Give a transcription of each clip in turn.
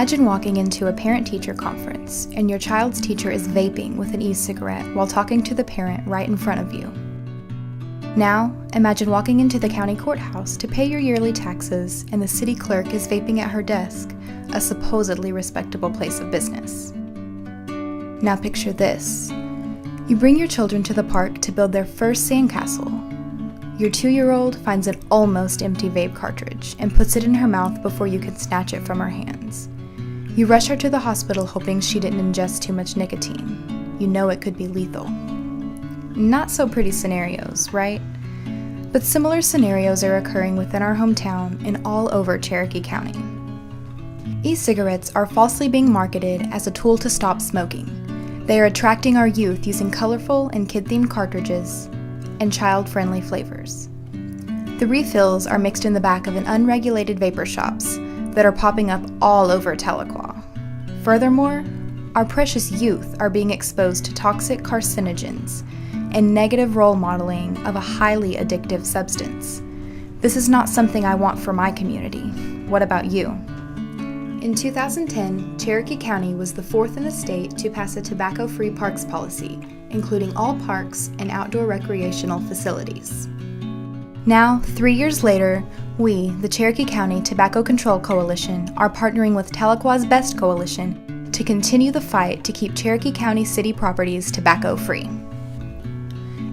Imagine walking into a parent-teacher conference and your child's teacher is vaping with an e-cigarette while talking to the parent right in front of you. Now, imagine walking into the county courthouse to pay your yearly taxes and the city clerk is vaping at her desk, a supposedly respectable place of business. Now picture this. You bring your children to the park to build their first sandcastle. Your 2-year-old finds an almost empty vape cartridge and puts it in her mouth before you can snatch it from her hands. You rush her to the hospital hoping she didn't ingest too much nicotine. You know it could be lethal. Not so pretty scenarios, right? But similar scenarios are occurring within our hometown and all over Cherokee County. E-cigarettes are falsely being marketed as a tool to stop smoking. They are attracting our youth using colorful and kid-themed cartridges and child-friendly flavors. The refills are mixed in the back of an unregulated vapor shops that are popping up all over Tahlequah. Furthermore, our precious youth are being exposed to toxic carcinogens and negative role modeling of a highly addictive substance. This is not something I want for my community. What about you? In 2010, Cherokee County was the 4th in the state to pass a tobacco-free parks policy, including all parks and outdoor recreational facilities. Now, 3 years later, we, the Cherokee County Tobacco Control Coalition, are partnering with Tahlequah's Best Coalition to continue the fight to keep Cherokee County city properties tobacco-free.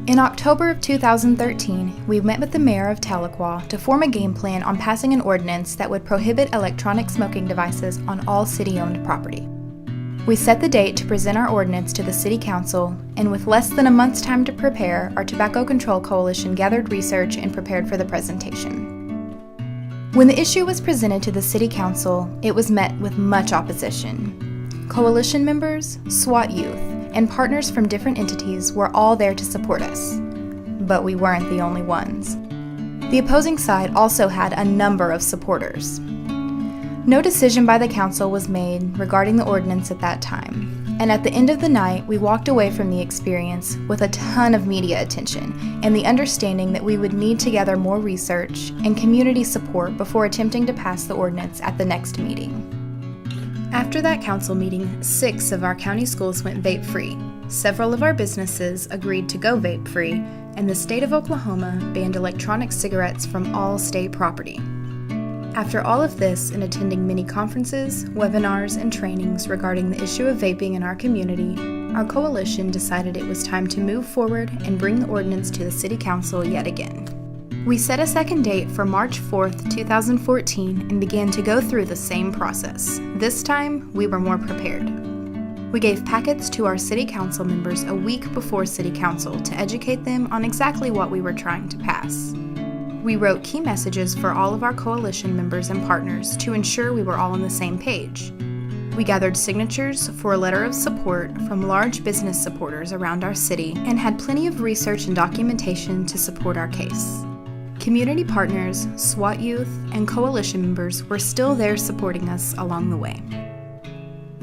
In October of 2013, we met with the mayor of Tahlequah to form a game plan on passing an ordinance that would prohibit electronic smoking devices on all city-owned property. We set the date to present our ordinance to the City Council, and with less than a month's time to prepare, our Tobacco Control Coalition gathered research and prepared for the presentation. When the issue was presented to the City Council, it was met with much opposition. Coalition members, SWAT youth, and partners from different entities were all there to support us. But we weren't the only ones. The opposing side also had a number of supporters. No decision by the council was made regarding the ordinance at that time, and at the end of the night, we walked away from the experience with a ton of media attention and the understanding that we would need to gather more research and community support before attempting to pass the ordinance at the next meeting. After that council meeting, 6 of our county schools went vape-free. Several of our businesses agreed to go vape-free, and the state of Oklahoma banned electronic cigarettes from all state property. After all of this and attending many conferences, webinars, and trainings regarding the issue of vaping in our community, our coalition decided it was time to move forward and bring the ordinance to the City Council yet again. We set a second date for March 4th, 2014 and began to go through the same process. This time, we were more prepared. We gave packets to our City Council members a week before City Council to educate them on exactly what we were trying to pass. We wrote key messages for all of our coalition members and partners to ensure we were all on the same page. We gathered signatures for a letter of support from large business supporters around our city and had plenty of research and documentation to support our case. Community partners, SWAT youth, and coalition members were still there supporting us along the way.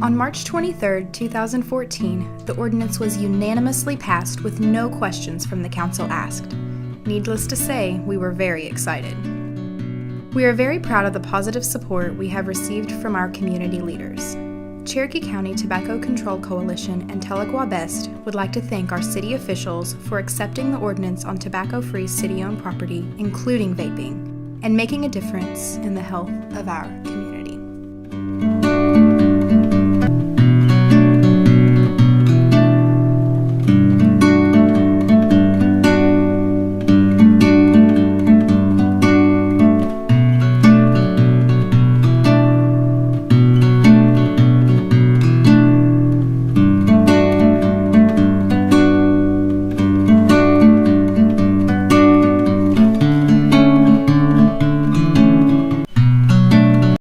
On March 23, 2014, the ordinance was unanimously passed with no questions from the council asked. Needless to say, we were very excited. We are very proud of the positive support we have received from our community leaders. Cherokee County Tobacco Control Coalition and Tahlequah Best would like to thank our city officials for accepting the ordinance on tobacco-free city-owned property, including vaping, and making a difference in the health of our community.